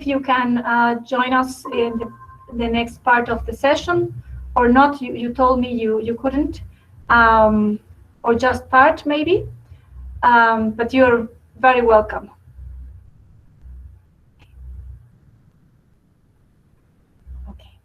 you can join us in the next part of the session or not. You told me you couldn't, or just part maybe, but you're very welcome. Okay.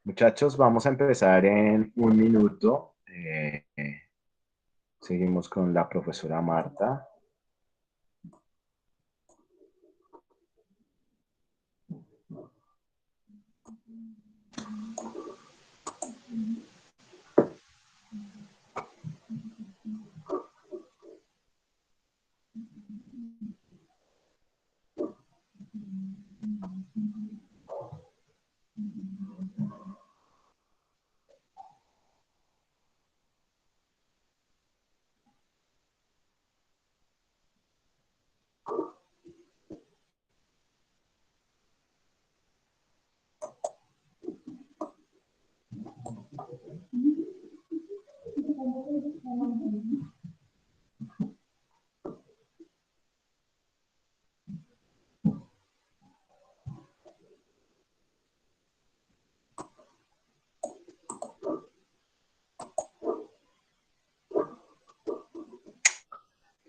Muchachos, vamos a empezar en un minuto. Seguimos con la profesora Marta.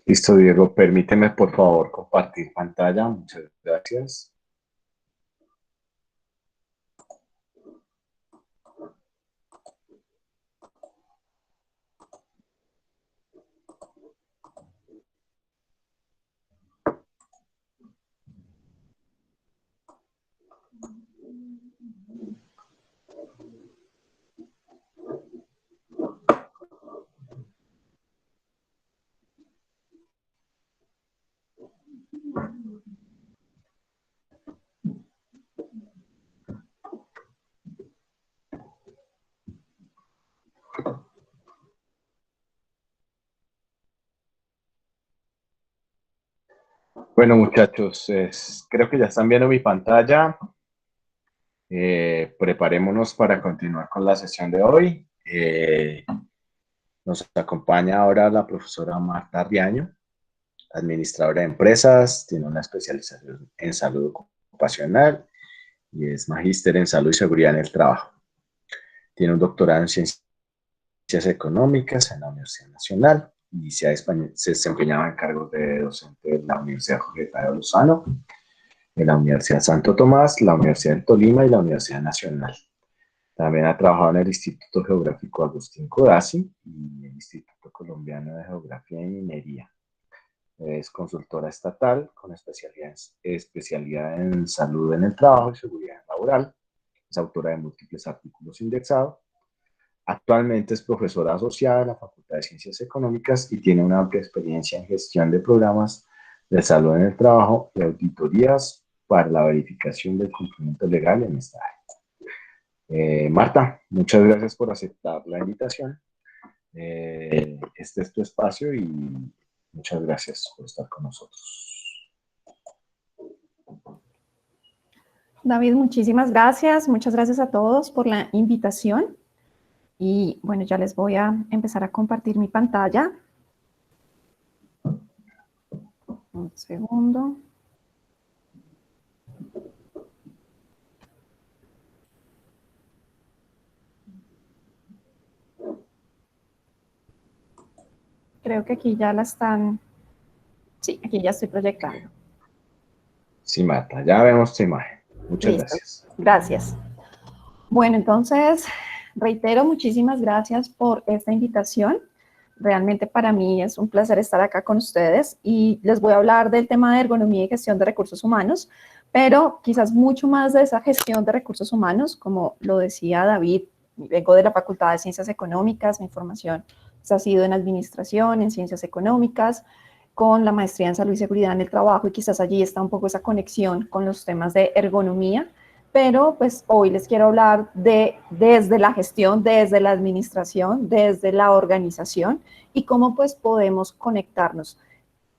Listo, Diego, permíteme por favor compartir pantalla. Muchas gracias. Bueno, muchachos, creo que ya están viendo mi pantalla. Preparémonos para continuar con la sesión de hoy. Nos acompaña ahora la profesora Marta Riaño, administradora de empresas, tiene una especialización en salud ocupacional y es magíster en salud y seguridad en el trabajo. Tiene un doctorado en ciencias económicas en la Universidad Nacional y se desempeñaba en cargos de docente en la Universidad Jorge Tadeo Lozano, en la Universidad Santo Tomás, la Universidad del Tolima y la Universidad Nacional. También ha trabajado en el Instituto Geográfico Agustín Codazzi y el Instituto Colombiano de Geografía y Minería. Es consultora estatal con especialidad en salud en el trabajo y seguridad laboral. Es autora de múltiples artículos indexados. Actualmente es profesora asociada de la Facultad de Ciencias Económicas y tiene una amplia experiencia en gestión de programas de salud en el trabajo y auditorías para la verificación del cumplimiento legal en esta área. Marta, muchas gracias por aceptar la invitación. Este es tu espacio y muchas gracias por estar con nosotros. David, muchísimas gracias. Muchas gracias a todos por la invitación. Y bueno, ya les voy a empezar a compartir mi pantalla. Un segundo. Creo que aquí ya la están... Sí, aquí ya estoy proyectando. Sí, Marta, ya vemos tu imagen. Muchas Listo. gracias. Gracias. Bueno, entonces, reitero, muchísimas gracias por esta invitación. Realmente para mí es un placer estar acá con ustedes y les voy a hablar del tema de ergonomía y gestión de recursos humanos, pero quizás mucho más de esa gestión de recursos humanos, como lo decía David, vengo de la Facultad de Ciencias Económicas, mi formación ha sido en administración, en ciencias económicas, con la maestría en salud y seguridad en el trabajo y quizás allí está un poco esa conexión con los temas de ergonomía. Pero pues hoy les quiero hablar desde la gestión, desde la administración, desde la organización y cómo pues podemos conectarnos.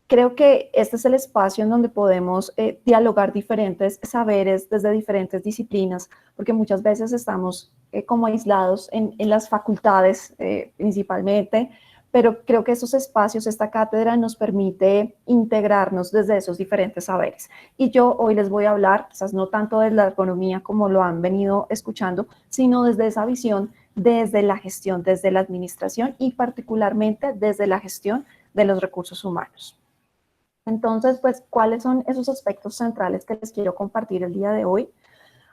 Creo que este es el espacio en donde podemos dialogar diferentes saberes desde diferentes disciplinas, porque muchas veces estamos como aislados en las facultades principalmente, pero creo que esos espacios, esta cátedra nos permite integrarnos desde esos diferentes saberes. Y yo hoy les voy a hablar, quizás no tanto de la ergonomía como lo han venido escuchando, sino desde esa visión, desde la gestión, desde la administración y particularmente desde la gestión de los recursos humanos. Entonces, pues, ¿cuáles son esos aspectos centrales que les quiero compartir el día de hoy?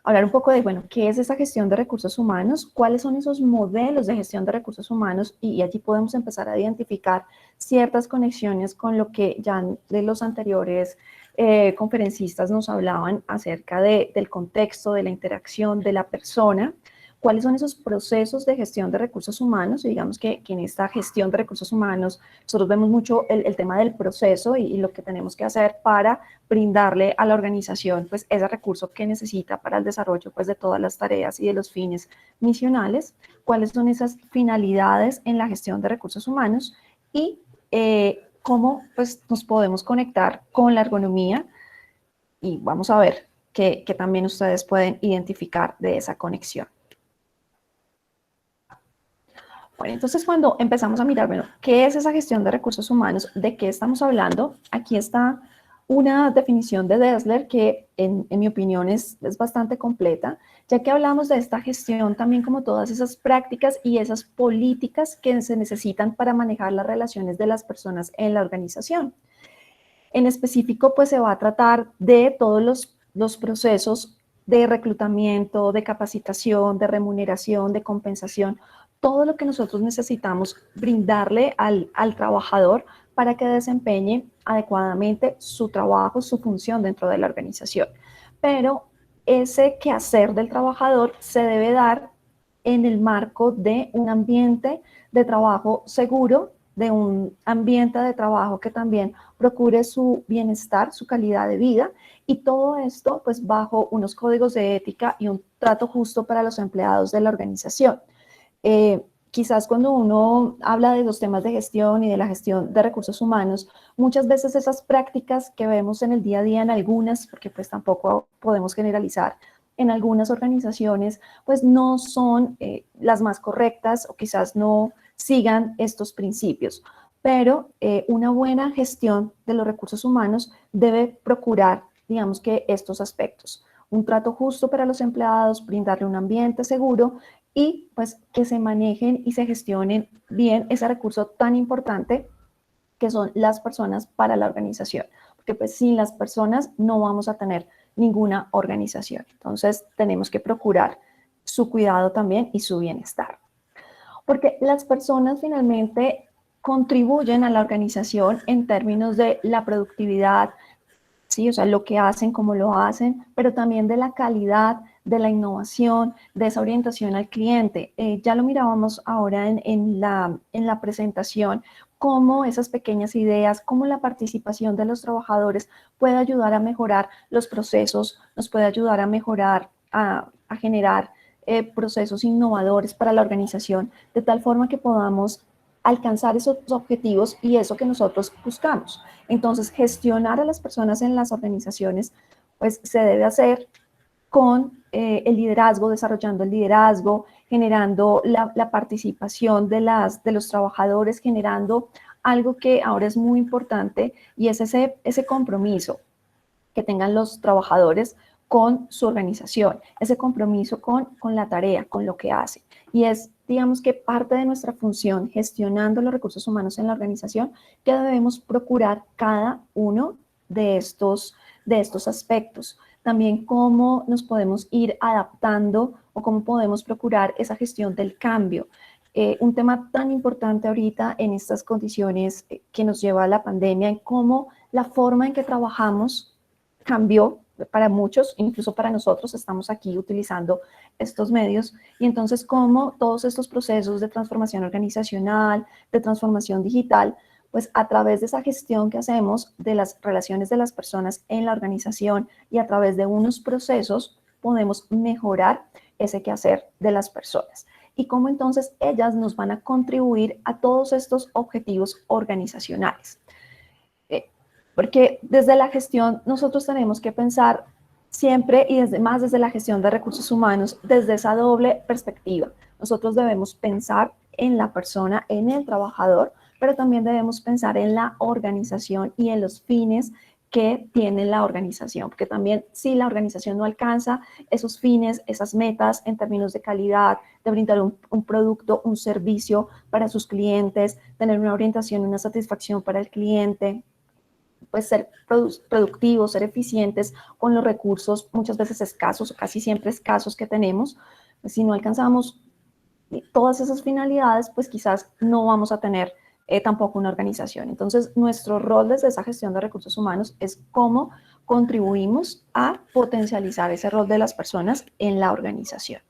hablar un poco de, bueno, ¿qué es esa gestión de recursos humanos? ¿Cuáles son esos modelos de gestión de recursos humanos? Y allí podemos empezar a identificar ciertas conexiones con lo que ya de los anteriores conferencistas nos hablaban acerca del contexto, de la interacción de la persona. ¿Cuáles son esos procesos de gestión de recursos humanos? Y digamos que en esta gestión de recursos humanos nosotros vemos mucho el tema del proceso y lo que tenemos que hacer para brindarle a la organización pues ese recurso que necesita para el desarrollo pues de todas las tareas y de los fines misionales. ¿Cuáles son esas finalidades en la gestión de recursos humanos? Y cómo pues nos podemos conectar con la ergonomía, y vamos a ver que también ustedes pueden identificar de esa conexión. Bueno, entonces cuando empezamos a mirar, bueno, ¿qué es esa gestión de recursos humanos? ¿De qué estamos hablando? Aquí está una definición de Dessler que en mi opinión es bastante completa, ya que hablamos de esta gestión también como todas esas prácticas y esas políticas que se necesitan para manejar las relaciones de las personas en la organización. En específico, pues se va a tratar de todos los procesos de reclutamiento, de capacitación, de remuneración, de compensación, todo lo que nosotros necesitamos brindarle al trabajador para que desempeñe adecuadamente su trabajo, su función dentro de la organización. Pero ese quehacer del trabajador se debe dar en el marco de un ambiente de trabajo seguro, de un ambiente de trabajo que también procure su bienestar, su calidad de vida, y todo esto pues bajo unos códigos de ética y un trato justo para los empleados de la organización. Quizás cuando uno habla de los temas de gestión y de la gestión de recursos humanos, muchas veces esas prácticas que vemos en el día a día en algunas, porque pues tampoco podemos generalizar, en algunas organizaciones pues no son las más correctas o quizás no sigan estos principios. Pero una buena gestión de los recursos humanos debe procurar, digamos que estos aspectos. Un trato justo para los empleados, brindarle un ambiente seguro y pues que se manejen y se gestionen bien ese recurso tan importante que son las personas para la organización. Porque pues sin las personas no vamos a tener ninguna organización. Entonces tenemos que procurar su cuidado también y su bienestar. Porque las personas finalmente contribuyen a la organización en términos de la productividad, ¿sí? O sea, lo que hacen, cómo lo hacen, pero también de la calidad, de la innovación, de esa orientación al cliente. Ya lo mirábamos ahora en la presentación, cómo esas pequeñas ideas, cómo la participación de los trabajadores puede ayudar a mejorar los procesos, nos puede ayudar a mejorar, a generar procesos innovadores para la organización, de tal forma que podamos alcanzar esos objetivos y eso que nosotros buscamos. Entonces, gestionar a las personas en las organizaciones, pues se debe hacer con el liderazgo, desarrollando el liderazgo, generando la participación de los trabajadores, generando algo que ahora es muy importante y es ese compromiso que tengan los trabajadores con su organización, ese compromiso con la tarea, con lo que hacen. Y es, digamos que parte de nuestra función gestionando los recursos humanos en la organización que debemos procurar cada uno de estos aspectos. También cómo nos podemos ir adaptando o cómo podemos procurar esa gestión del cambio. Un tema tan importante ahorita en estas condiciones que nos lleva a la pandemia, en cómo la forma en que trabajamos cambió para muchos, incluso para nosotros, estamos aquí utilizando estos medios, y entonces cómo todos estos procesos de transformación organizacional, de transformación digital, pues a través de esa gestión que hacemos de las relaciones de las personas en la organización y a través de unos procesos podemos mejorar ese quehacer de las personas. Y cómo entonces ellas nos van a contribuir a todos estos objetivos organizacionales. Porque desde la gestión nosotros tenemos que pensar siempre y desde la gestión de recursos humanos, desde esa doble perspectiva. Nosotros debemos pensar en la persona, en el trabajador, pero también debemos pensar en la organización y en los fines que tiene la organización, porque también si la organización no alcanza esos fines, esas metas en términos de calidad, de brindar un producto, un servicio para sus clientes, tener una orientación, una satisfacción para el cliente, pues ser productivos, ser eficientes con los recursos muchas veces escasos o casi siempre escasos que tenemos. Pues si no alcanzamos todas esas finalidades, pues quizás no vamos a tener tampoco una organización. Entonces, nuestro rol desde esa gestión de recursos humanos es cómo contribuimos a potencializar ese rol de las personas en la organización.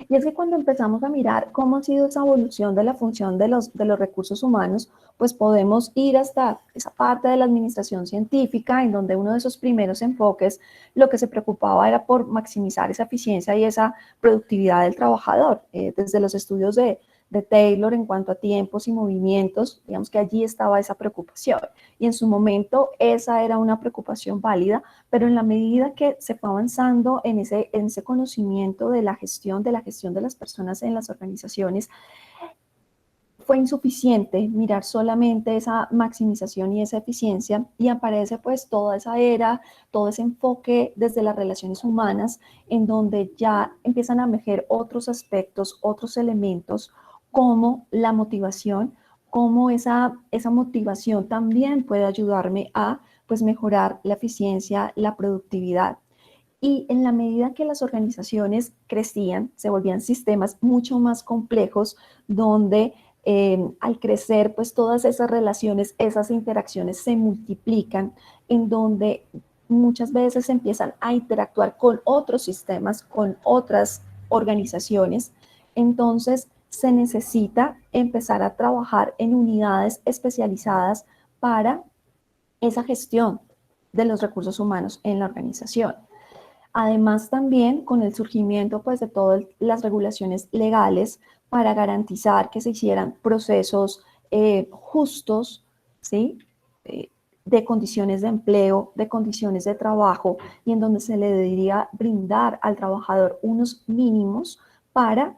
Y es que cuando empezamos a mirar cómo ha sido esa evolución de la función de los recursos humanos, pues podemos ir hasta esa parte de la administración científica, en donde uno de esos primeros enfoques lo que se preocupaba era por maximizar esa eficiencia y esa productividad del trabajador. Desde los estudios de Taylor en cuanto a tiempos y movimientos, digamos que allí estaba esa preocupación. Y en su momento esa era una preocupación válida, pero en la medida que se fue avanzando en ese conocimiento de la gestión de las personas en las organizaciones, fue insuficiente mirar solamente esa maximización y esa eficiencia, y aparece pues toda esa era, todo ese enfoque desde las relaciones humanas, en donde ya empiezan a emerger otros aspectos, otros elementos, como la motivación, cómo esa motivación también puede ayudarme a pues mejorar la eficiencia, la productividad. Y en la medida que las organizaciones crecían, se volvían sistemas mucho más complejos, donde al crecer, pues todas esas relaciones, esas interacciones se multiplican, en donde muchas veces empiezan a interactuar con otros sistemas, con otras organizaciones. Entonces, se necesita empezar a trabajar en unidades especializadas para esa gestión de los recursos humanos en la organización. Además, también con el surgimiento pues, de todas las regulaciones legales para garantizar que se hicieran procesos justos, ¿sí? De condiciones de empleo, de condiciones de trabajo, y en donde se le debería brindar al trabajador unos mínimos para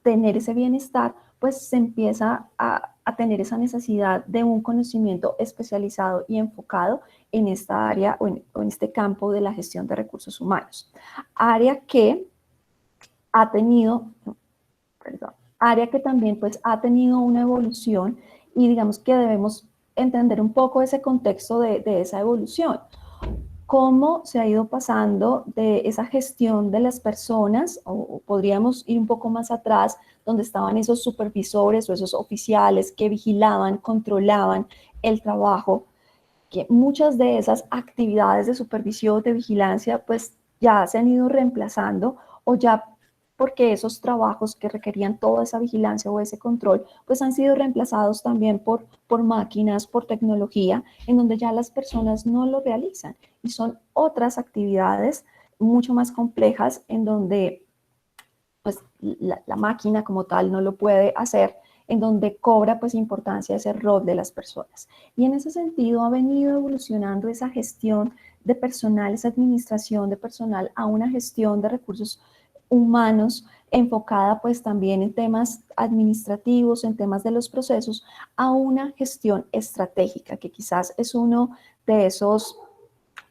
tener ese bienestar, pues se empieza a tener esa necesidad de un conocimiento especializado y enfocado en esta área o en este campo de la gestión de recursos humanos. Área que ha tenido, área que también pues ha tenido una evolución, y digamos que debemos entender un poco ese contexto de esa evolución. Cómo se ha ido pasando de esa gestión de las personas, o podríamos ir un poco más atrás, donde estaban esos supervisores o esos oficiales que vigilaban, controlaban el trabajo, que muchas de esas actividades de supervisión, de vigilancia, pues ya se han ido reemplazando, o ya porque esos trabajos que requerían toda esa vigilancia o ese control, pues han sido reemplazados también por máquinas, por tecnología, en donde ya las personas no lo realizan. Y son otras actividades mucho más complejas, en donde pues, la máquina como tal no lo puede hacer, en donde cobra pues importancia ese rol de las personas. Y en ese sentido ha venido evolucionando esa gestión de personal, esa administración de personal, a una gestión de recursos humanos enfocada pues también en temas administrativos, en temas de los procesos, a una gestión estratégica, que quizás es uno de esos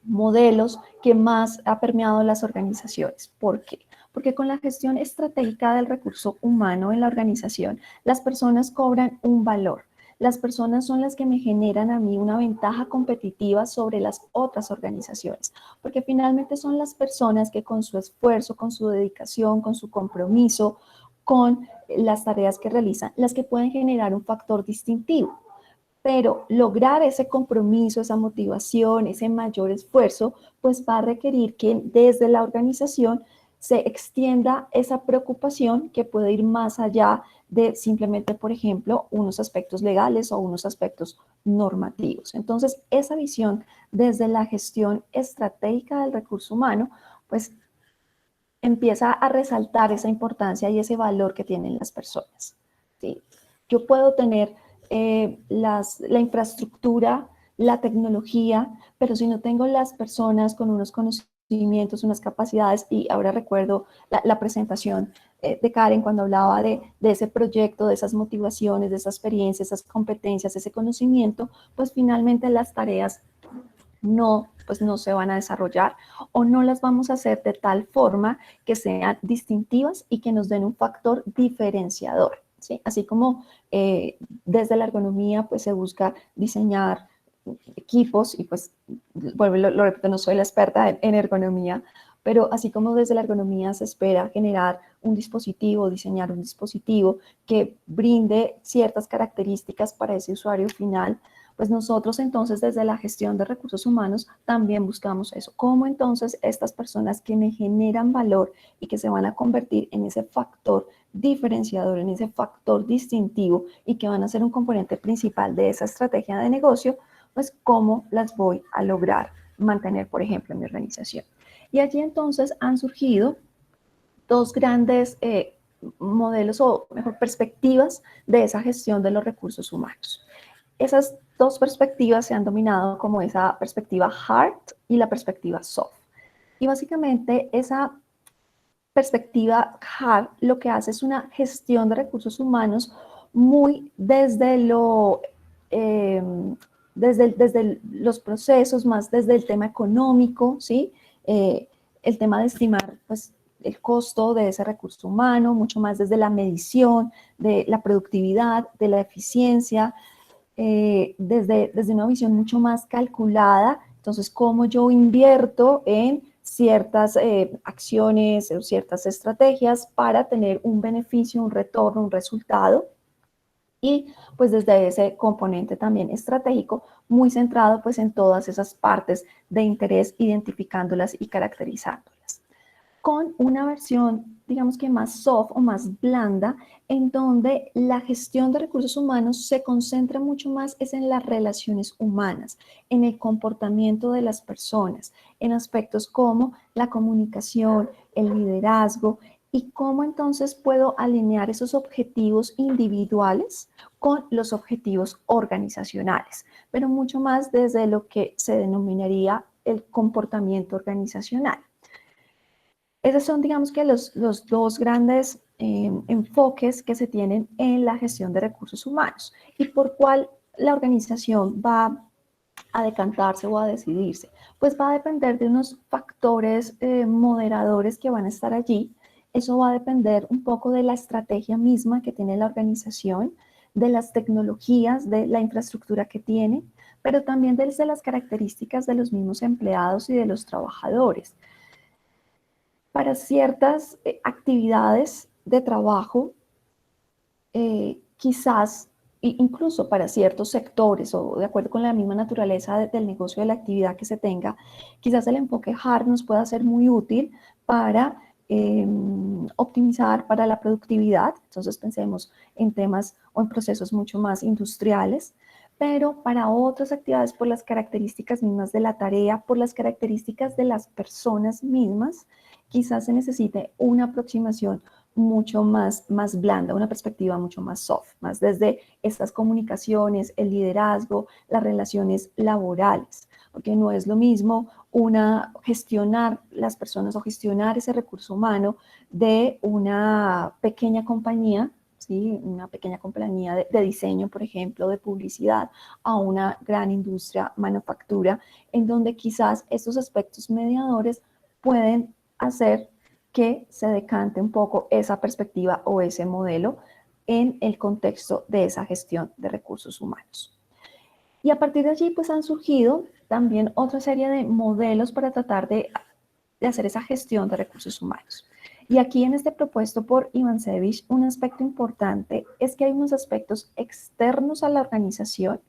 modelos que más ha permeado las organizaciones. ¿Por qué? Porque con la gestión estratégica del recurso humano en la organización, las personas cobran un valor. Las personas son las que me generan a mí una ventaja competitiva sobre las otras organizaciones, porque finalmente son las personas que con su esfuerzo, con su dedicación, con su compromiso, con las tareas que realizan, las que pueden generar un factor distintivo. Pero lograr ese compromiso, esa motivación, ese mayor esfuerzo, pues va a requerir que desde la organización se extienda esa preocupación, que puede ir más allá de simplemente, por ejemplo, unos aspectos legales o unos aspectos normativos. Entonces, esa visión desde la gestión estratégica del recurso humano, pues empieza a resaltar esa importancia y ese valor que tienen las personas, ¿sí? Yo puedo tener la infraestructura, la tecnología, pero si no tengo las personas con unos conocimientos, unas capacidades, y ahora recuerdo la presentación de Karen cuando hablaba de ese proyecto, de esas motivaciones, de esa experiencia, esas competencias, ese conocimiento, pues finalmente las tareas no se van a desarrollar, o no las vamos a hacer de tal forma que sean distintivas y que nos den un factor diferenciador, ¿sí? Así como desde la ergonomía pues se busca diseñar equipos, y pues, vuelvo, lo repito, no soy la experta en ergonomía, pero así como desde la ergonomía se espera generar un dispositivo, diseñar un dispositivo que brinde ciertas características para ese usuario final, pues nosotros entonces desde la gestión de recursos humanos también buscamos eso. ¿Cómo entonces estas personas que me generan valor y que se van a convertir en ese factor diferenciador, en ese factor distintivo y que van a ser un componente principal de esa estrategia de negocio, pues cómo las voy a lograr mantener, por ejemplo, en mi organización? Y allí entonces han surgido dos grandes modelos, o mejor, perspectivas de esa gestión de los recursos humanos. Esas dos perspectivas se han dominado como esa perspectiva hard y la perspectiva soft. Y básicamente esa perspectiva hard lo que hace es una gestión de recursos humanos muy desde desde los procesos, más desde el tema económico, ¿sí? El tema de estimar, pues, el costo de ese recurso humano, mucho más desde la medición de la productividad, de la eficiencia, desde una visión mucho más calculada. Entonces, cómo yo invierto en ciertas acciones o ciertas estrategias para tener un beneficio, un retorno, un resultado. Y pues desde ese componente también estratégico, muy centrado pues en todas esas partes de interés, identificándolas y caracterizándolas. Con una versión, digamos que más soft o más blanda, en donde la gestión de recursos humanos se concentra mucho más es en las relaciones humanas, en el comportamiento de las personas, en aspectos como la comunicación, el liderazgo, y cómo entonces puedo alinear esos objetivos individuales con los objetivos organizacionales, pero mucho más desde lo que se denominaría el comportamiento organizacional. Esos son, digamos que los dos grandes enfoques que se tienen en la gestión de recursos humanos, y por cuál la organización va a decantarse o a decidirse. Pues va a depender de unos factores moderadores que van a estar allí. Eso va a depender un poco de la estrategia misma que tiene la organización, de las tecnologías, de la infraestructura que tiene, pero también desde las características de los mismos empleados y de los trabajadores. Para ciertas actividades de trabajo, quizás, incluso para ciertos sectores o de acuerdo con la misma naturaleza del negocio, de la actividad que se tenga, quizás el enfoque hard nos pueda ser muy útil para optimizar para la productividad. Entonces pensemos en temas o en procesos mucho más industriales, pero para otras actividades, por las características mismas de la tarea, por las características de las personas mismas, quizás se necesite una aproximación mucho más blanda, una perspectiva mucho más soft, más desde estas comunicaciones, el liderazgo, las relaciones laborales, porque no es lo mismo gestionar las personas o gestionar ese recurso humano de una pequeña compañía, ¿sí? Una pequeña compañía de diseño, por ejemplo, de publicidad, a una gran industria, manufactura, en donde quizás estos aspectos mediadores pueden hacer que se decante un poco esa perspectiva o ese modelo en el contexto de esa gestión de recursos humanos. Y a partir de allí, pues han surgido también otra serie de modelos para tratar de hacer esa gestión de recursos humanos. Y aquí en este propuesto por Ivancevich, un aspecto importante es que hay unos aspectos externos a la organización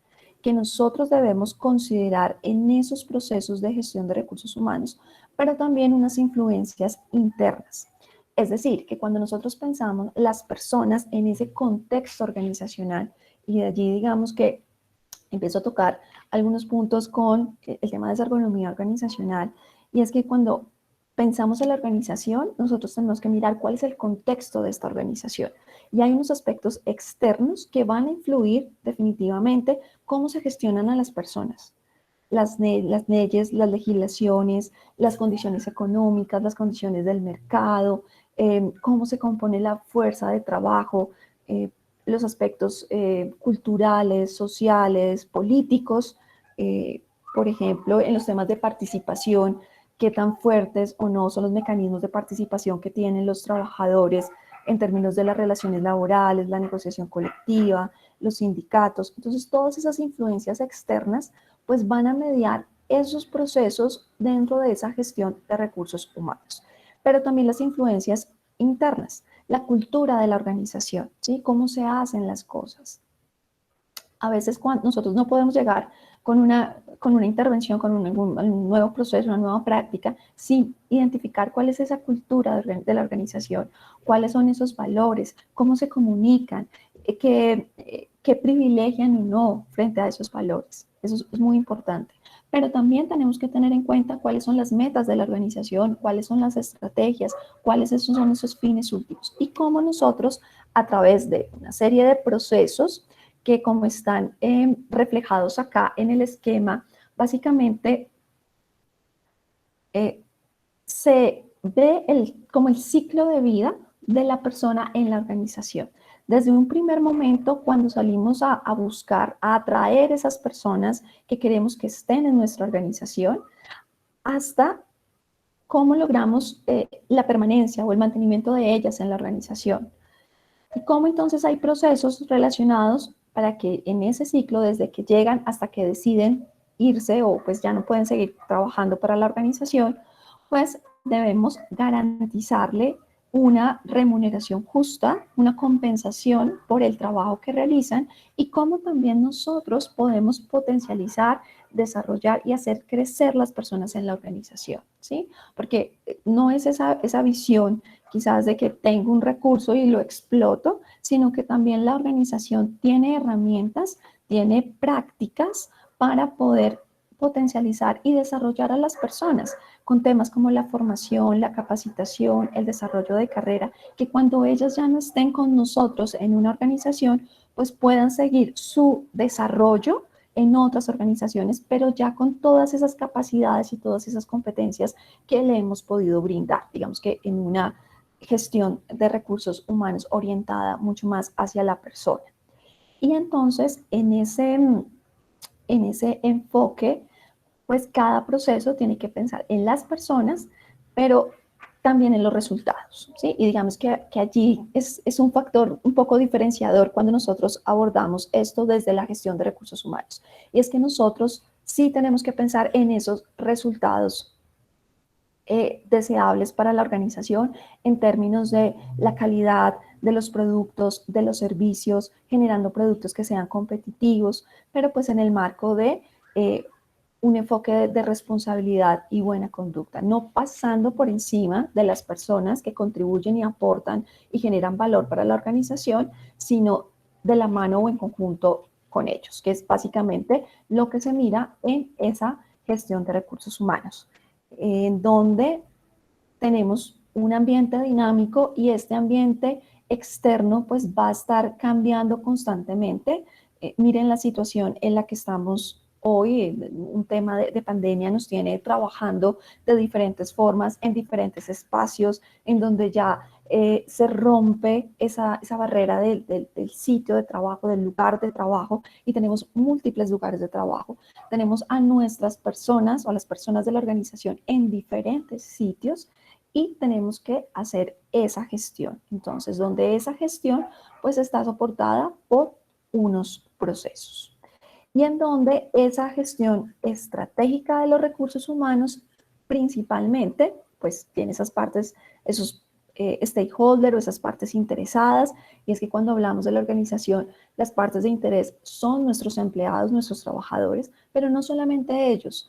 que nosotros debemos considerar en esos procesos de gestión de recursos humanos, pero también unas influencias internas. Es decir, que cuando nosotros pensamos las personas en ese contexto organizacional, y de allí digamos que empiezo a tocar algunos puntos con el tema de esa ergonomía organizacional, y es que cuando pensamos en la organización, nosotros tenemos que mirar cuál es el contexto de esta organización. Y hay unos aspectos externos que van a influir definitivamente cómo se gestionan a las personas. Las leyes, las legislaciones, las condiciones económicas, las condiciones del mercado, cómo se compone la fuerza de trabajo, los aspectos culturales, sociales, políticos, por ejemplo, en los temas de participación, qué tan fuertes o no son los mecanismos de participación que tienen los trabajadores en términos de las relaciones laborales, la negociación colectiva, los sindicatos. Entonces, todas esas influencias externas pues van a mediar esos procesos dentro de esa gestión de recursos humanos. Pero también las influencias internas, la cultura de la organización, ¿sí? Cómo se hacen las cosas. A veces cuando nosotros no podemos llegar con una intervención, con un nuevo proceso, una nueva práctica, sin identificar cuál es esa cultura de la organización, cuáles son esos valores, cómo se comunican, qué privilegian o no frente a esos valores. Eso es muy importante. Pero también tenemos que tener en cuenta cuáles son las metas de la organización, cuáles son las estrategias, cuáles son esos fines últimos y cómo nosotros, a través de una serie de procesos que, como están reflejados acá en el esquema, básicamente se ve como el ciclo de vida de la persona en la organización. Desde un primer momento, cuando salimos a buscar, a atraer esas personas que queremos que estén en nuestra organización, hasta cómo logramos la permanencia o el mantenimiento de ellas en la organización. Y cómo entonces hay procesos relacionados para que en ese ciclo, desde que llegan hasta que deciden irse o pues ya no pueden seguir trabajando para la organización, pues debemos garantizarle una remuneración justa, una compensación por el trabajo que realizan y cómo también nosotros podemos potencializar, desarrollar y hacer crecer las personas en la organización, ¿sí? Porque no es esa visión quizás de que tengo un recurso y lo exploto, sino que también la organización tiene herramientas, tiene prácticas para poder potencializar y desarrollar a las personas con temas como la formación, la capacitación, el desarrollo de carrera, que cuando ellas ya no estén con nosotros en una organización, pues puedan seguir su desarrollo en otras organizaciones, pero ya con todas esas capacidades y todas esas competencias que le hemos podido brindar, digamos que en una gestión de recursos humanos orientada mucho más hacia la persona. Y entonces, en ese enfoque, pues cada proceso tiene que pensar en las personas, pero también en los resultados, ¿sí? Y digamos que allí es un factor un poco diferenciador cuando nosotros abordamos esto desde la gestión de recursos humanos. Y es que nosotros sí tenemos que pensar en esos resultados deseables para la organización en términos de la calidad de los productos, de los servicios, generando productos que sean competitivos, pero pues en el marco de un enfoque de responsabilidad y buena conducta, no pasando por encima de las personas que contribuyen y aportan y generan valor para la organización, sino de la mano o en conjunto con ellos, que es básicamente lo que se mira en esa gestión de recursos humanos, en donde tenemos un ambiente dinámico y este ambiente externo pues va a estar cambiando constantemente. Miren la situación en la que estamos hoy, un tema de pandemia nos tiene trabajando de diferentes formas, en diferentes espacios, en donde ya se rompe esa barrera del sitio de trabajo, del lugar de trabajo, y tenemos múltiples lugares de trabajo. Tenemos a nuestras personas o a las personas de la organización en diferentes sitios y tenemos que hacer esa gestión. Entonces, donde esa gestión pues está soportada por unos procesos. Y en donde esa gestión estratégica de los recursos humanos principalmente, pues tiene esas partes, esos stakeholders o esas partes interesadas, y es que cuando hablamos de la organización, las partes de interés son nuestros empleados, nuestros trabajadores, pero no solamente ellos.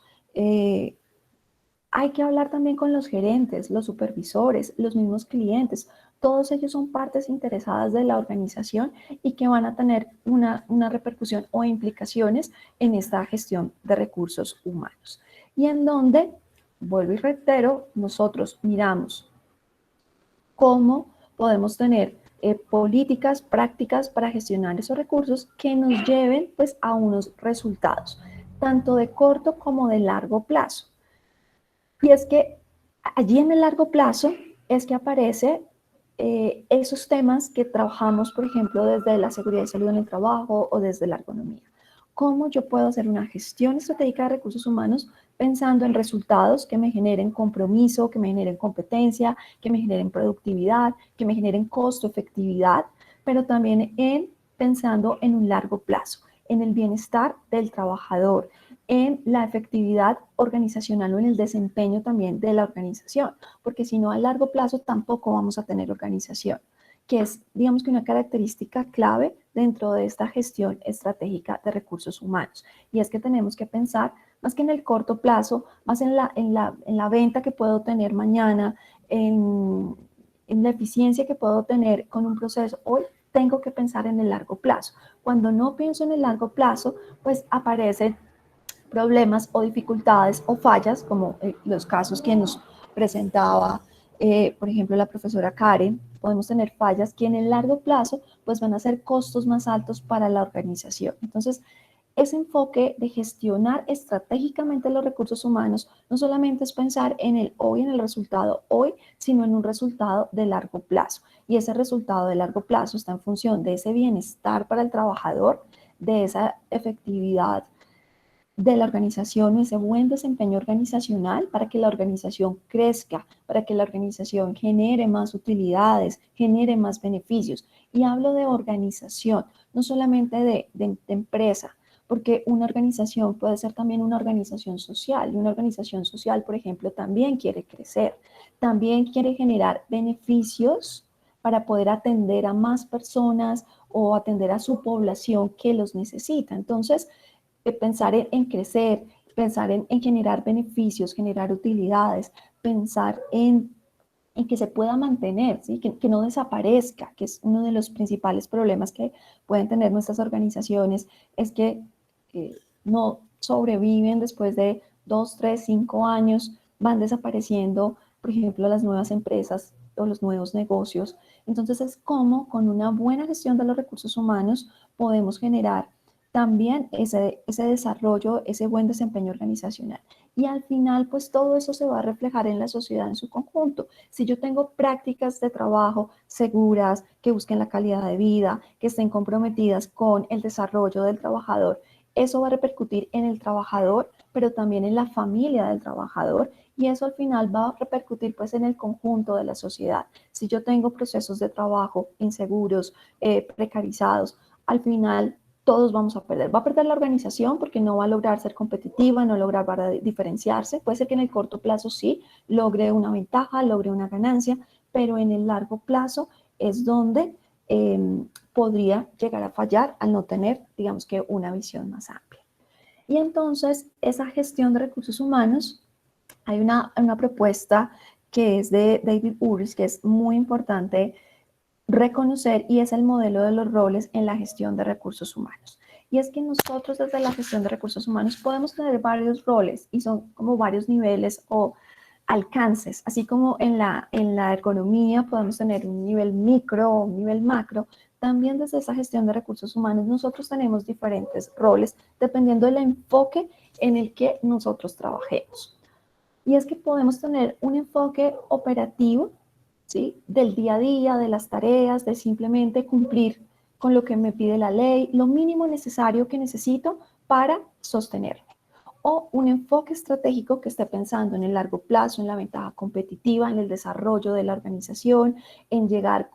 Hay que hablar también con los gerentes, los supervisores, los mismos clientes. Todos ellos son partes interesadas de la organización y que van a tener una repercusión o implicaciones en esta gestión de recursos humanos. Y en donde, vuelvo y reitero, nosotros miramos cómo podemos tener políticas, prácticas para gestionar esos recursos que nos lleven pues, a unos resultados, tanto de corto como de largo plazo. Y es que allí en el largo plazo es que aparece esos temas que trabajamos, por ejemplo, desde la seguridad y salud en el trabajo o desde la ergonomía. ¿Cómo yo puedo hacer una gestión estratégica de recursos humanos pensando en resultados que me generen compromiso, que me generen competencia, que me generen productividad, que me generen costo, efectividad, pero también pensando en un largo plazo, en el bienestar del trabajador, en la efectividad organizacional o en el desempeño también de la organización, porque si no a largo plazo tampoco vamos a tener organización, que es, digamos que una característica clave dentro de esta gestión estratégica de recursos humanos. Y es que tenemos que pensar más que en el corto plazo, más en la venta que puedo tener mañana, en la eficiencia que puedo tener con un proceso. Hoy tengo que pensar en el largo plazo. Cuando no pienso en el largo plazo, pues aparecen problemas o dificultades o fallas, como los casos que nos presentaba, por ejemplo, la profesora Karen. Podemos tener fallas que en el largo plazo pues van a ser costos más altos para la organización. Entonces, ese enfoque de gestionar estratégicamente los recursos humanos no solamente es pensar en el hoy, en el resultado hoy, sino en un resultado de largo plazo. Y ese resultado de largo plazo está en función de ese bienestar para el trabajador, de esa efectividad de la organización, ese buen desempeño organizacional para que la organización crezca, para que la organización genere más utilidades, genere más beneficios. Y hablo de organización, no solamente de empresa, porque una organización puede ser también una organización social, y una organización social, por ejemplo, también quiere crecer, también quiere generar beneficios para poder atender a más personas o atender a su población que los necesita. Entonces, pensar en crecer, pensar en generar beneficios, generar utilidades, pensar en que se pueda mantener, ¿sí? Que no desaparezca, que es uno de los principales problemas que pueden tener nuestras organizaciones, es que no sobreviven después de 2, 3, 5 años, van desapareciendo, por ejemplo, las nuevas empresas o los nuevos negocios. Entonces es como con una buena gestión de los recursos humanos podemos generar también ese desarrollo, ese buen desempeño organizacional. Y al final, pues todo eso se va a reflejar en la sociedad en su conjunto. Si yo tengo prácticas de trabajo seguras, que busquen la calidad de vida, que estén comprometidas con el desarrollo del trabajador, eso va a repercutir en el trabajador, pero también en la familia del trabajador, y eso al final va a repercutir pues en el conjunto de la sociedad. Si yo tengo procesos de trabajo inseguros, precarizados, al final todos vamos a perder. Va a perder la organización porque no va a lograr ser competitiva, no lograr para diferenciarse. Puede ser que en el corto plazo sí logre una ventaja, logre una ganancia, pero en el largo plazo es donde podría llegar a fallar al no tener, digamos que, una visión más amplia. Y entonces, esa gestión de recursos humanos, hay una propuesta que es de David Urich, que es muy importante reconocer, y es el modelo de los roles en la gestión de recursos humanos. Y es que nosotros desde la gestión de recursos humanos podemos tener varios roles y son como varios niveles o alcances, así como en la economía podemos tener un nivel micro o un nivel macro. También desde esa gestión de recursos humanos nosotros tenemos diferentes roles dependiendo del enfoque en el que nosotros trabajemos. Y es que podemos tener un enfoque operativo, ¿sí? Del día a día, de las tareas, de simplemente cumplir con lo que me pide la ley, lo mínimo necesario que necesito para sostenerme. O un enfoque estratégico que esté pensando en el largo plazo, en la ventaja competitiva, en el desarrollo de la organización, en llegar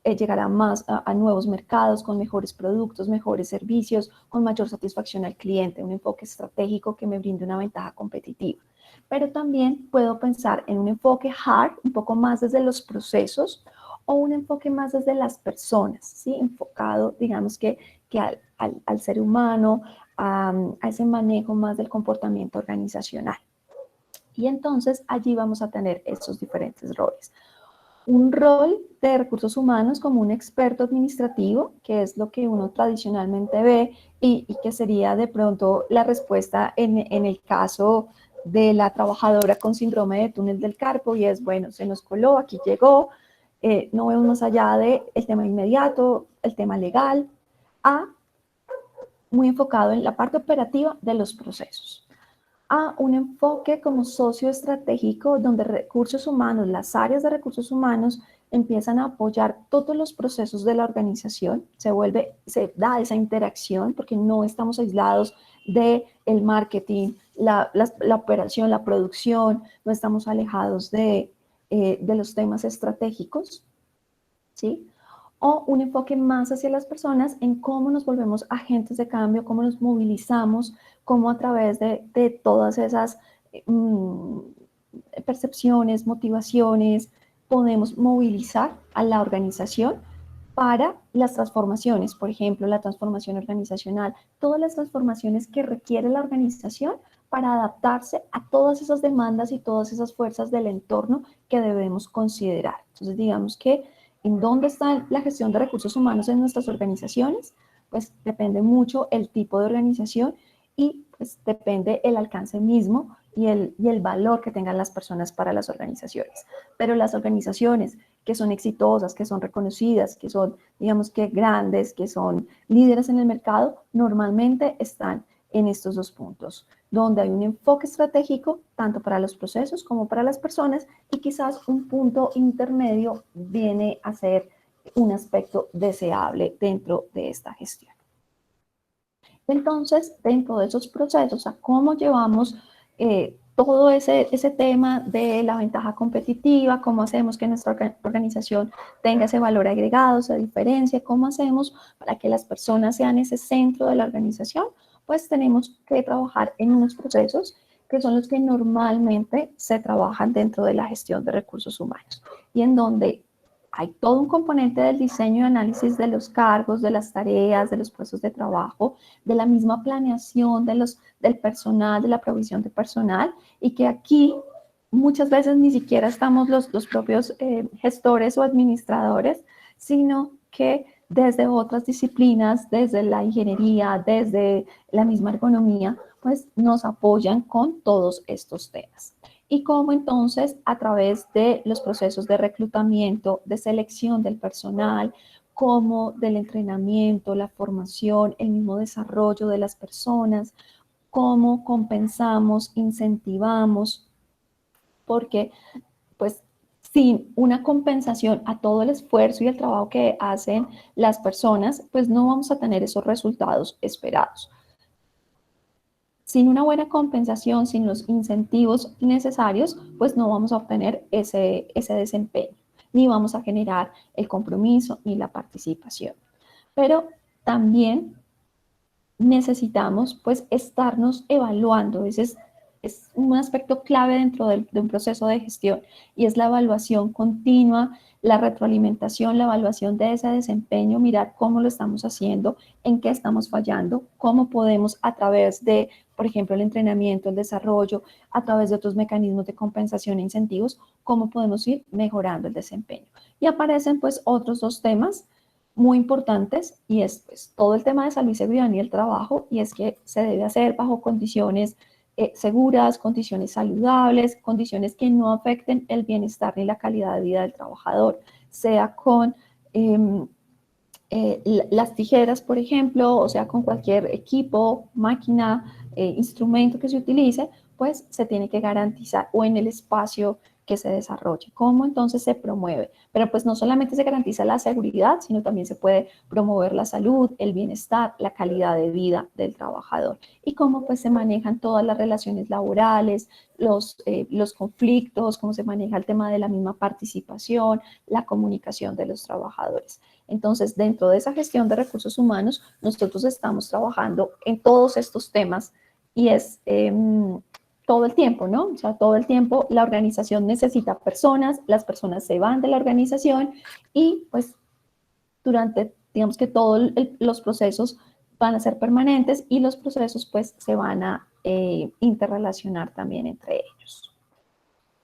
a nuevos mercados, con mejores productos, mejores servicios, con mayor satisfacción al cliente, un enfoque estratégico que me brinde una ventaja competitiva. Pero también puedo pensar en un enfoque hard, un poco más desde los procesos, o un enfoque más desde las personas, ¿sí? Enfocado, digamos que al ser humano, a ese manejo más del comportamiento organizacional. Y entonces allí vamos a tener esos diferentes roles. Un rol de recursos humanos como un experto administrativo, que es lo que uno tradicionalmente ve y que sería de pronto la respuesta en el caso de la trabajadora con síndrome de túnel del carpo, y es, bueno, se nos coló, aquí llegó, no vemos más allá del tema inmediato, el tema legal, a muy enfocado en la parte operativa de los procesos, a un enfoque como socio estratégico donde recursos humanos, las áreas de recursos humanos empiezan a apoyar todos los procesos de la organización, se da esa interacción porque no estamos aislados del marketing, la operación, la producción, no estamos alejados de los temas estratégicos, ¿sí? o un enfoque más hacia las personas en cómo nos volvemos agentes de cambio, cómo nos movilizamos, cómo a través de todas esas percepciones, motivaciones, podemos movilizar a la organización para las transformaciones, por ejemplo, la transformación organizacional, todas las transformaciones que requiere la organización para adaptarse a todas esas demandas y todas esas fuerzas del entorno que debemos considerar. Entonces, digamos que en dónde está la gestión de recursos humanos en nuestras organizaciones, pues depende mucho el tipo de organización y pues depende el alcance mismo y el valor que tengan las personas para las organizaciones. Pero las organizaciones que son exitosas, que son reconocidas, que son, digamos que grandes, que son líderes en el mercado, normalmente están en estos dos puntos, donde hay un enfoque estratégico tanto para los procesos como para las personas y quizás un punto intermedio viene a ser un aspecto deseable dentro de esta gestión. Entonces, dentro de esos procesos, a cómo llevamos todo ese tema de la ventaja competitiva, cómo hacemos que nuestra organización tenga ese valor agregado, esa diferencia, cómo hacemos para que las personas sean ese centro de la organización, pues tenemos que trabajar en unos procesos que son los que normalmente se trabajan dentro de la gestión de recursos humanos y en donde hay todo un componente del diseño y análisis de los cargos, de las tareas, de los puestos de trabajo, de la misma planeación del personal, de la provisión de personal, y que aquí muchas veces ni siquiera estamos los propios gestores o administradores, sino que desde otras disciplinas, desde la ingeniería, desde la misma ergonomía, pues nos apoyan con todos estos temas. Y cómo entonces a través de los procesos de reclutamiento, de selección del personal, como del entrenamiento, la formación, el mismo desarrollo de las personas, cómo compensamos, incentivamos, porque pues sin una compensación a todo el esfuerzo y el trabajo que hacen las personas, pues no vamos a tener esos resultados esperados. Sin una buena compensación, sin los incentivos necesarios, pues no vamos a obtener ese desempeño, ni vamos a generar el compromiso ni la participación. Pero también necesitamos pues estarnos evaluando. Ese es un aspecto clave dentro de un proceso de gestión y es la evaluación continua, la retroalimentación, la evaluación de ese desempeño, mirar cómo lo estamos haciendo, en qué estamos fallando, cómo podemos a través de, por ejemplo, el entrenamiento, el desarrollo, a través de otros mecanismos de compensación e incentivos, cómo podemos ir mejorando el desempeño. Y aparecen pues otros dos temas muy importantes y es pues, todo el tema de salud y seguridad y el trabajo, y es que se debe hacer bajo condiciones seguras, condiciones saludables, condiciones que no afecten el bienestar ni la calidad de vida del trabajador, sea con las tijeras, por ejemplo, o sea con cualquier equipo, máquina, instrumento que se utilice, pues se tiene que garantizar o en el espacio que se desarrolle. ¿Cómo entonces se promueve? Pero pues no solamente se garantiza la seguridad, sino también se puede promover la salud, el bienestar, la calidad de vida del trabajador. Y cómo pues se manejan todas las relaciones laborales, los conflictos, cómo se maneja el tema de la misma participación, la comunicación de los trabajadores. Entonces, dentro de esa gestión de recursos humanos, nosotros estamos trabajando en todos estos temas y es todo el tiempo, ¿no? O sea, todo el tiempo la organización necesita personas, las personas se van de la organización y pues durante, digamos que todos los procesos van a ser permanentes y los procesos pues se van a interrelacionar también entre ellos.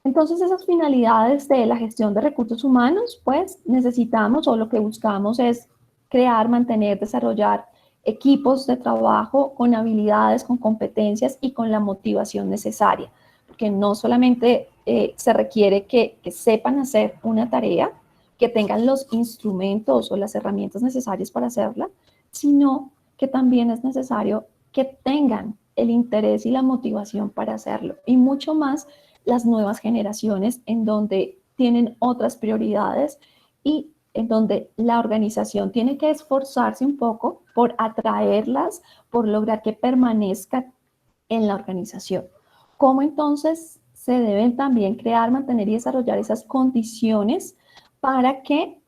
Entonces, esas finalidades de la gestión de recursos humanos, pues necesitamos o lo que buscamos es crear, mantener, desarrollar equipos de trabajo con habilidades, con competencias y con la motivación necesaria, porque no solamente se requiere que sepan hacer una tarea, que tengan los instrumentos o las herramientas necesarias para hacerla, sino que también es necesario que tengan el interés y la motivación para hacerlo, y mucho más las nuevas generaciones en donde tienen otras prioridades y en donde la organización tiene que esforzarse un poco por atraerlas, por lograr que permanezcan en la organización. ¿Cómo entonces se deben también crear, mantener y desarrollar esas condiciones para que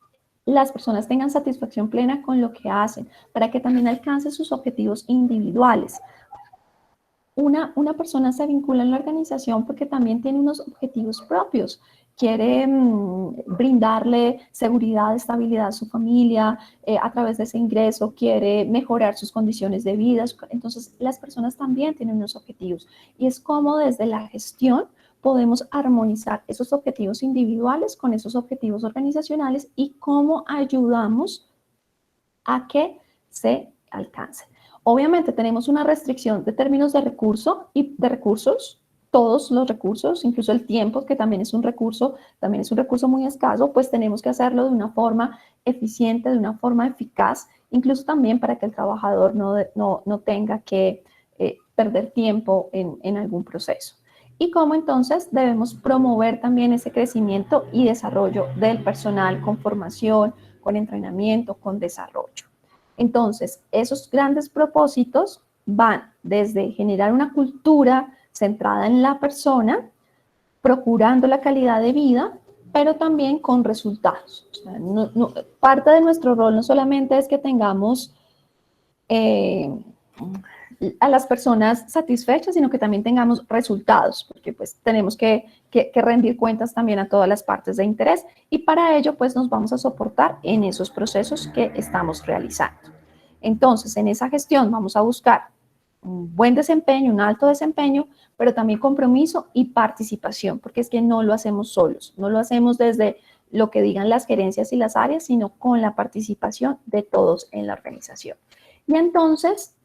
las personas tengan satisfacción plena con lo que hacen, para que también alcancen sus objetivos individuales. Una persona se vincula en la organización porque también tiene unos objetivos propios. Quiere brindarle seguridad, estabilidad a su familia, a través de ese ingreso quiere mejorar sus condiciones de vida. Entonces, las personas también tienen unos objetivos. Y es como desde la gestión podemos armonizar esos objetivos individuales con esos objetivos organizacionales y cómo ayudamos a que se alcancen. Obviamente tenemos una restricción de términos de recurso y de recursos, todos los recursos, incluso el tiempo, que también es un recurso muy escaso, pues tenemos que hacerlo de una forma eficiente, de una forma eficaz, incluso también para que el trabajador no tenga que perder tiempo en algún proceso. Y cómo entonces debemos promover también ese crecimiento y desarrollo del personal con formación, con entrenamiento, con desarrollo. Entonces, esos grandes propósitos van desde generar una cultura centrada en la persona, procurando la calidad de vida, pero también con resultados. O sea, parte de nuestro rol no solamente es que tengamos a las personas satisfechas, sino que también tengamos resultados, porque pues tenemos que rendir cuentas también a todas las partes de interés y para ello pues nos vamos a soportar en esos procesos que estamos realizando. Entonces, en esa gestión vamos a buscar un buen desempeño, un alto desempeño, pero también compromiso y participación, porque es que no lo hacemos solos, no lo hacemos desde lo que digan las gerencias y las áreas, sino con la participación de todos en la organización. Y entonces,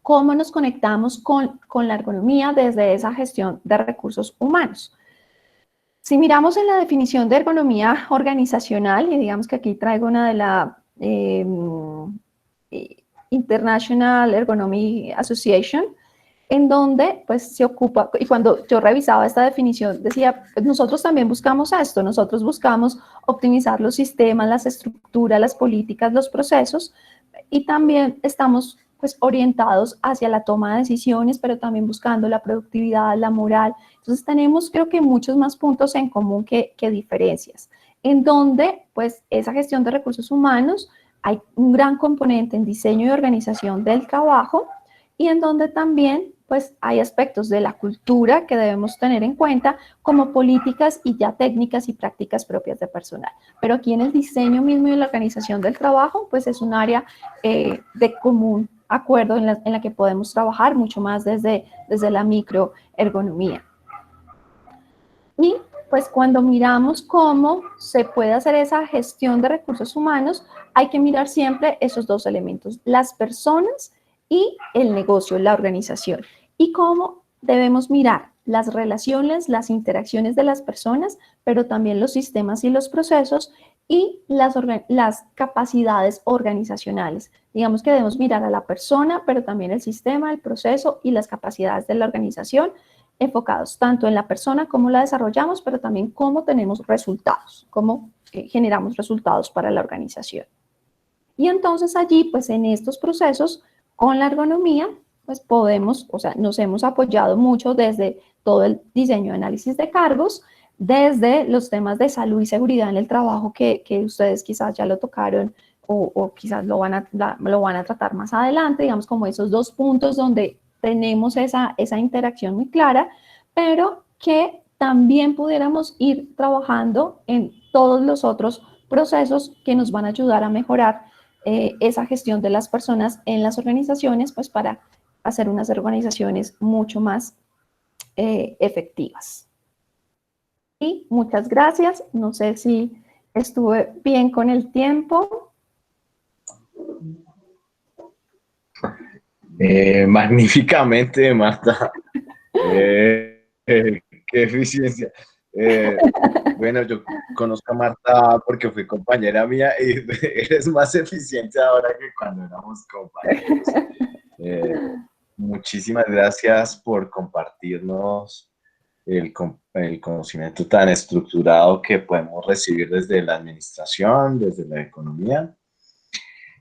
¿cómo nos conectamos con la ergonomía desde esa gestión de recursos humanos? Si miramos en la definición de ergonomía organizacional, y digamos que aquí traigo una de la International Ergonomy Association, en donde pues se ocupa, y cuando yo revisaba esta definición decía, pues nosotros también buscamos esto, nosotros buscamos optimizar los sistemas, las estructuras, las políticas, los procesos, y también estamos pues orientados hacia la toma de decisiones, pero también buscando la productividad, la moral. Entonces tenemos creo que muchos más puntos en común que diferencias, en donde pues esa gestión de recursos humanos hay un gran componente en diseño y organización del trabajo y en donde también pues hay aspectos de la cultura que debemos tener en cuenta como políticas y ya técnicas y prácticas propias de personal. Pero aquí en el diseño mismo y en la organización del trabajo pues es un área de común acuerdo en la que podemos trabajar mucho más desde la microergonomía. Y pues cuando miramos cómo se puede hacer esa gestión de recursos humanos, hay que mirar siempre esos dos elementos, las personas y el negocio, la organización. Y cómo debemos mirar las relaciones, las interacciones de las personas, pero también los sistemas y los procesos y las capacidades organizacionales. Digamos que debemos mirar a la persona, pero también el sistema, el proceso y las capacidades de la organización, enfocados tanto en la persona, cómo la desarrollamos, pero también cómo tenemos resultados, cómo generamos resultados para la organización. Y entonces allí, pues en estos procesos, con la ergonomía, pues podemos, o sea, nos hemos apoyado mucho desde todo el diseño de análisis de cargos, desde los temas de salud y seguridad en el trabajo que ustedes quizás ya lo tocaron o quizás lo van a tratar más adelante, digamos como esos dos puntos donde tenemos esa interacción muy clara, pero que también pudiéramos ir trabajando en todos los otros procesos que nos van a ayudar a mejorar esa gestión de las personas en las organizaciones, pues para hacer unas organizaciones mucho más efectivas. Y muchas gracias. No sé si estuve bien con el tiempo. Magníficamente, Marta. Qué eficiencia. Bueno, yo conozco a Marta porque fui compañera mía y eres más eficiente ahora que cuando éramos compañeros. Muchísimas gracias por compartirnos el conocimiento tan estructurado que podemos recibir desde la administración, desde la economía.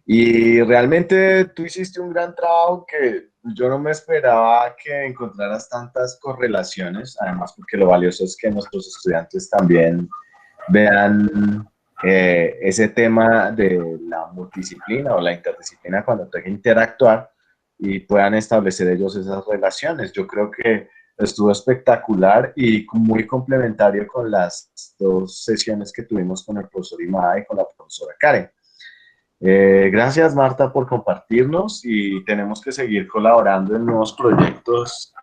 Y realmente tú hiciste un gran trabajo que yo no me esperaba que encontraras tantas correlaciones, además porque lo valioso es que nuestros estudiantes también vean ese tema de la multidisciplina o la interdisciplina cuando tengan que interactuar y puedan establecer ellos esas relaciones. Yo creo que estuvo espectacular y muy complementario con las dos sesiones que tuvimos con el profesor Imada y con la profesora Karen. Gracias, Marta, por compartirnos y tenemos que seguir colaborando en nuevos proyectos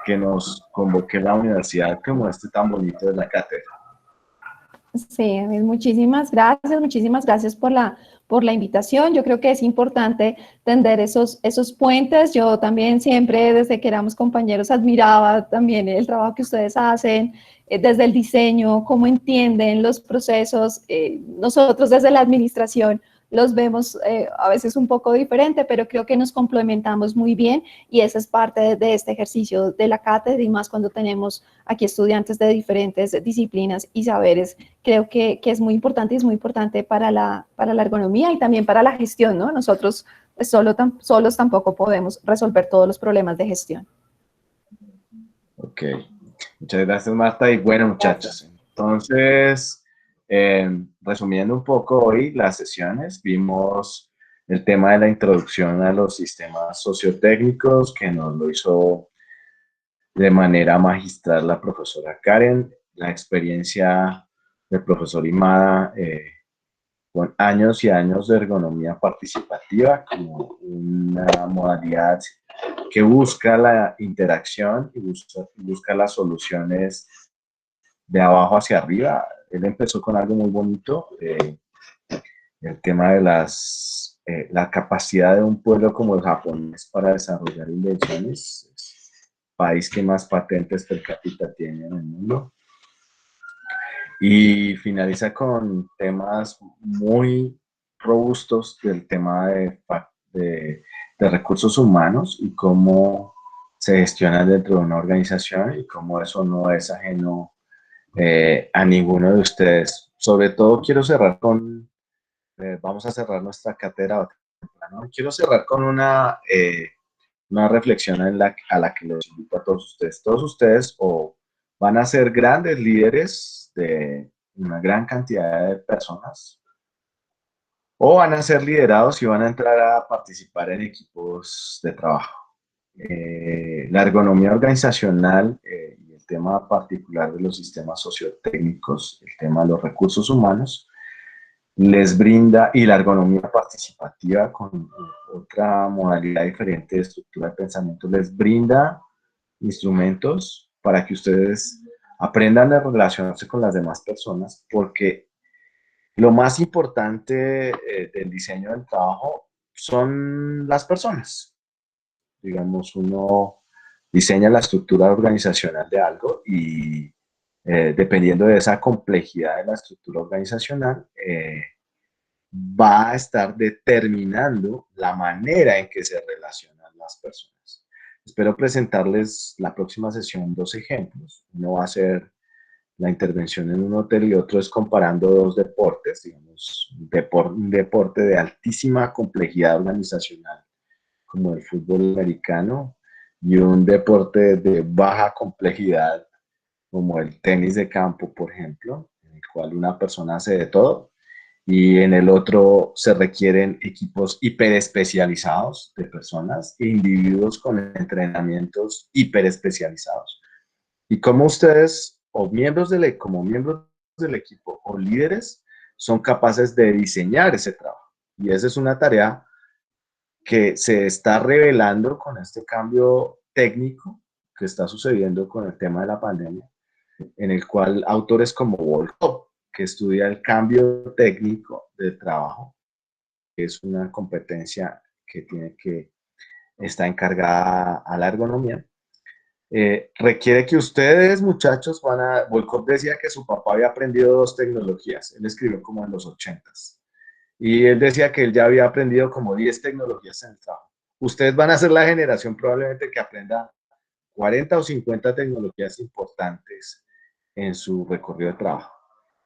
que nos convoque la universidad como este tan bonito de la cátedra. Sí, muchísimas gracias por la invitación. Yo creo que es importante tender esos puentes. Yo también siempre, desde que éramos compañeros, admiraba también el trabajo que ustedes hacen, desde el diseño, cómo entienden los procesos. Nosotros desde la administración los vemos a veces un poco diferente, pero creo que nos complementamos muy bien y esa es parte de este ejercicio de la cátedra y más cuando tenemos aquí estudiantes de diferentes disciplinas y saberes. Creo que es muy importante y es muy importante para la ergonomía y también para la gestión, ¿no? Nosotros pues, solos tampoco podemos resolver todos los problemas de gestión. Ok, muchas gracias, Marta. Y bueno, muchachos, entonces, resumiendo un poco hoy las sesiones, vimos el tema de la introducción a los sistemas sociotécnicos que nos lo hizo de manera magistral la profesora Karen, la experiencia del profesor Imada con años y años de ergonomía participativa como una modalidad que busca la interacción y busca las soluciones de abajo hacia arriba. Él empezó con algo muy bonito, el tema de la capacidad de un pueblo como el japonés para desarrollar invenciones. Es el país que más patentes per cápita tiene en el mundo. Y finaliza con temas muy robustos del tema de recursos humanos y cómo se gestionan dentro de una organización y cómo eso no es ajeno a ninguno de ustedes. Sobre todo quiero cerrar con, vamos a cerrar nuestra cátedra, ¿no? Quiero cerrar con una reflexión a la que los invito a todos ustedes. Todos ustedes o van a ser grandes líderes de una gran cantidad de personas o van a ser liderados y van a entrar a participar en equipos de trabajo. La ergonomía organizacional y el tema particular de los sistemas sociotécnicos, el tema de los recursos humanos, les brinda, y la ergonomía participativa con otra modalidad diferente de estructura de pensamiento, les brinda instrumentos para que ustedes aprendan a relacionarse con las demás personas, porque lo más importante del diseño del trabajo son las personas. Digamos, uno diseña la estructura organizacional de algo y dependiendo de esa complejidad de la estructura organizacional, va a estar determinando la manera en que se relacionan las personas. Espero presentarles la próxima sesión 2 ejemplos. Uno va a ser la intervención en un hotel y otro es comparando 2 deportes, digamos, un deporte de altísima complejidad organizacional como el fútbol americano y un deporte de baja complejidad como el tenis de campo, por ejemplo, en el cual una persona hace de todo y en el otro se requieren equipos hiperespecializados de personas e individuos con entrenamientos hiperespecializados. Y como ustedes, o como miembros del equipo o líderes, son capaces de diseñar ese trabajo. Y esa es una tarea que se está revelando con este cambio técnico que está sucediendo con el tema de la pandemia, en el cual autores como Volkov, que estudia el cambio técnico del trabajo, que es una competencia que está encargada a la ergonomía, requiere que ustedes, muchachos, Volkov decía que su papá había aprendido 2 tecnologías, él escribió como en los 80s, y él decía que él ya había aprendido como 10 tecnologías en el trabajo. Ustedes van a ser la generación probablemente que aprenda 40 o 50 tecnologías importantes en su recorrido de trabajo.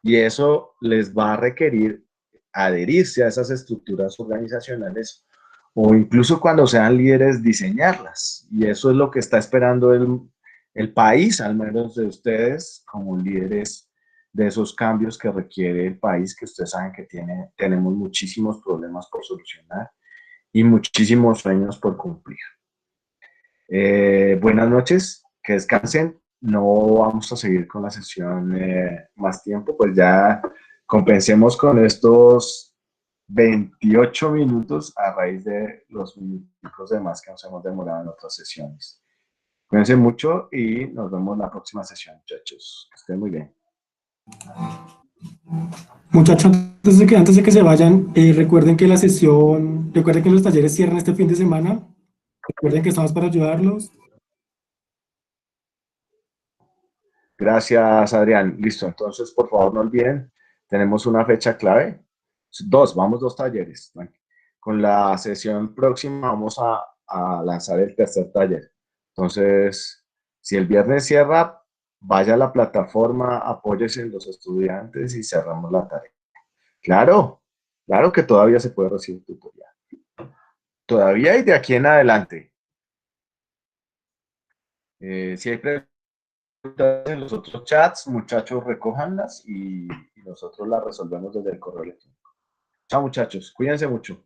Y eso les va a requerir adherirse a esas estructuras organizacionales o incluso cuando sean líderes diseñarlas. Y eso es lo que está esperando el país, al menos de ustedes, como líderes de esos cambios que requiere el país, que ustedes saben que tenemos muchísimos problemas por solucionar y muchísimos sueños por cumplir. Buenas noches, que descansen. No vamos a seguir con la sesión más tiempo, pues ya compensemos con estos 28 minutos a raíz de los minutos de más que nos hemos demorado en otras sesiones. Cuídense mucho y nos vemos en la próxima sesión, muchachos. Que estén muy bien. Muchachos, antes de que se vayan, recuerden que recuerden que los talleres cierran este fin de semana. Recuerden que estamos para ayudarlos. Gracias, Adrián. Listo, entonces, por favor, no olviden, tenemos una fecha clave. Vamos dos talleres. Con la sesión próxima vamos a lanzar el tercer taller. Entonces, si el viernes cierra, vaya a la plataforma, apóyese en los estudiantes y cerramos la tarea. Claro, claro que todavía se puede recibir tutorial. Todavía y de aquí en adelante. Si hay preguntas en los otros chats, muchachos, recójanlas y nosotros las resolvemos desde el correo electrónico. Chao, muchachos. Cuídense mucho.